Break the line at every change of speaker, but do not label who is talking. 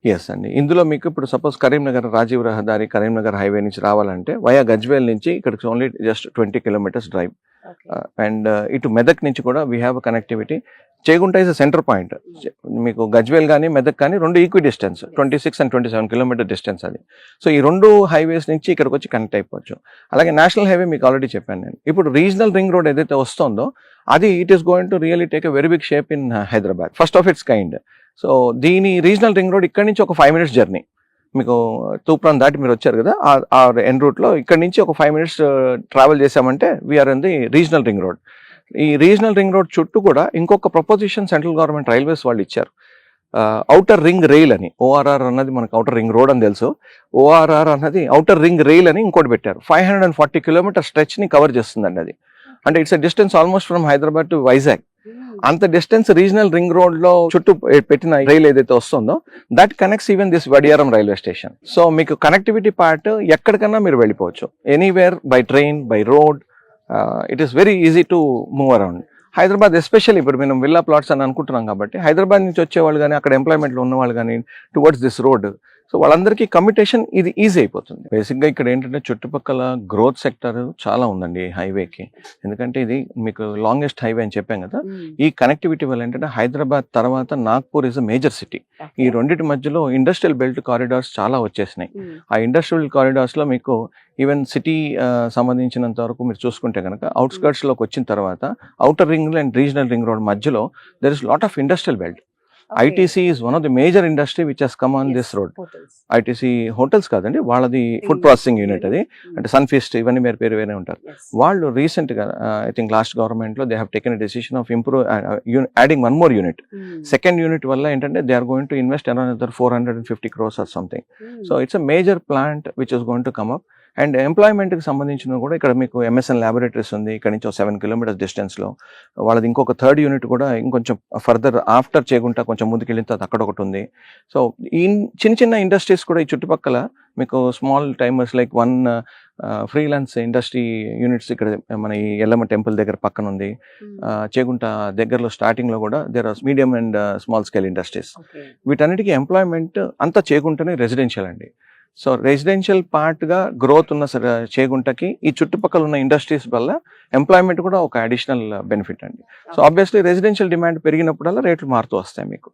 Yes అండి. ఇందులో మీకు ఇప్పుడు సపోజ్ కరీంనగర్ రాజీవ్ రహదారి, కరీంనగర్ హైవే నుంచి రావాలంటే వయా గజ్వేల్ నుంచి ఇక్కడికి only just 20 kilometres drive.
Okay.
And ఇటు మెదక్ నుంచి కూడా we have connectivity. Chegunta is centre point. మీకు గజ్వేల్ కానీ మెదక్ కానీ రెండు equidistance 26 and 27 kilometre distance అది. సో ఈ రెండు హైవేస్ నుంచి ఇక్కడికి వచ్చి కనెక్ట్ అయిపోవచ్చు. అలాగే నేషనల్ హైవే మీకు ఆల్రెడీ చెప్పాను నేను. ఇప్పుడు రీజనల్ రింగ్ రోడ్ ఏదైతే వస్తుందో అది it is going to really take a very big shape in Hyderabad, first of its kind. So దీని రీజనల్ రింగ్ రోడ్ ఇక్కడ నుంచి ఒక 5 minutes జర్నీ. మీకు తూప్రాన్ దాటి మీరు వచ్చారు కదా, ఆ ఎన్ రూట్లో ఇక్కడ నుంచి ఒక 5 minutes ట్రావెల్ చేసామంటే we are in the regional ring road. ఈ రీజనల్ రింగ్ రోడ్ చుట్టూ కూడా ఇంకొక ప్రపోజిషన్ సెంట్రల్ గవర్నమెంట్ రైల్వేస్ వాళ్ళు ఇచ్చారు, ఔటర్ రింగ్ రైల్ అని. ఓఆర్ఆర్ అన్నది మనకు ఔటర్ రింగ్ రోడ్ అని తెలుసు, ఓఆర్ఆర్ అన్నది ఔటర్ రింగ్ రైల్ అని ఇంకోటి పెట్టారు. 540 kilometer స్ట్రెచ్ని కవర్ చేస్తుందండి అది. అంటే it's a distance almost from Hyderabad to Vizag. అంత డిస్టెన్స్ రీజనల్ రింగ్ రోడ్ లో చుట్టూ పెట్టిన రైల్ ఏదైతే వస్తుందో that connects even this Vadiyaram railway station. So మీకు కనెక్టివిటీ పార్ట్ ఎక్కడికన్నా మీరు వెళ్ళిపోవచ్చు, anywhere, by train, by road. It is very easy to move around. Hyderabad especially ఇప్పుడు మనం విల్లా ప్లాట్స్ అని అనుకుంటున్నాం కాబట్టి హైదరాబాద్ నుంచి వచ్చేవాళ్ళు కానీ అక్కడ ఎంప్లాయ్మెంట్లో ఉన్న వాళ్ళు కానీ టువర్డ్స్ దిస్ రోడ్, సో వాళ్ళందరికీ కమ్యూటేషన్ ఇది ఈజీ అయిపోతుంది. బేసిక్గా ఇక్కడ ఏంటంటే చుట్టుపక్కల గ్రోత్ సెక్టర్ చాలా ఉందండి హైవేకి. ఎందుకంటే ఇది మీకు లాంగెస్ట్ హైవే అని చెప్పాం కదా. ఈ కనెక్టివిటీ వల్ల ఏంటంటే హైదరాబాద్ తర్వాత Nagpur is a major city. ఈ రెండింటి మధ్యలో ఇండస్ట్రియల్ బెల్ట్ కారిడార్స్ చాలా వచ్చేసినాయి. ఆ ఇండస్ట్రియల్ కారిడార్స్లో మీకు ఈవెన్ సిటీ సంబంధించినంత వరకు మీరు చూసుకుంటే కనుక అవుట్స్కర్ట్స్లోకి వచ్చిన తర్వాత outer ring and regional ring road మధ్యలో there is lot of industrial belt. ITC is one of the major industry which has come on this road. ITC hotels కాదండి, వాళ్ళది ఫుడ్ ప్రాసెసింగ్ యూనిట్ అది. అంటే సన్ఫీస్ట్ ఇవన్నీ మీరు పేరు వేరే ఉంటారు. వాళ్ళు రీసెంట్ గా ఐ థింక్ లాస్ట్ గవర్నమెంట్ లో they have taken a decision of improve adding one more unit. Second unit వల్ల ఏంటంటే they are going to invest around another 450 crores or something. So it's a major plant which is going to come up. And ఎంప్లాయ్మెంట్కి సంబంధించిన కూడా ఇక్కడ మీకు MSN laboratories ఉంది, ఇక్కడ నుంచి 7 kilometers డిస్టెన్స్లో. వాళ్ళది ఇంకొక థర్డ్ యూనిట్ కూడా ఇంకొంచెం ఫర్దర్ ఆఫ్టర్ చేగుంటా కొంచెం ముందుకెళ్ళిన తర్వాత అక్కడ ఒకటి ఉంది. సో ఈ చిన్న చిన్న ఇండస్ట్రీస్ కూడా ఈ చుట్టుపక్కల మీకు small timers like one freelance industry units ఇక్కడ మన ఈ ఎల్లమ్మ టెంపుల్ దగ్గర పక్కన ఉంది. చేగుంట దగ్గరలో స్టార్టింగ్లో కూడా there are medium and small scale industries. వీటన్నిటికీ ఎంప్లాయ్మెంట్ అంతా చేగుంటనే రెసిడెన్షియల్ అండి. సో రెసిడెన్షియల్ పార్ట్గా గ్రోత్ ఉన్న చేగుంటకి ఈ చుట్టుపక్కల ఉన్న ఇండస్ట్రీస్ వల్ల ఎంప్లాయ్మెంట్ కూడా ఒక అడిషనల్ బెనిఫిట్ అండి. సో ఆబ్వియస్లీ రెసిడెన్షియల్ డిమాండ్ పెరిగినప్పుడల్లా రేట్లు మారుతూ వస్తాయి మీకు.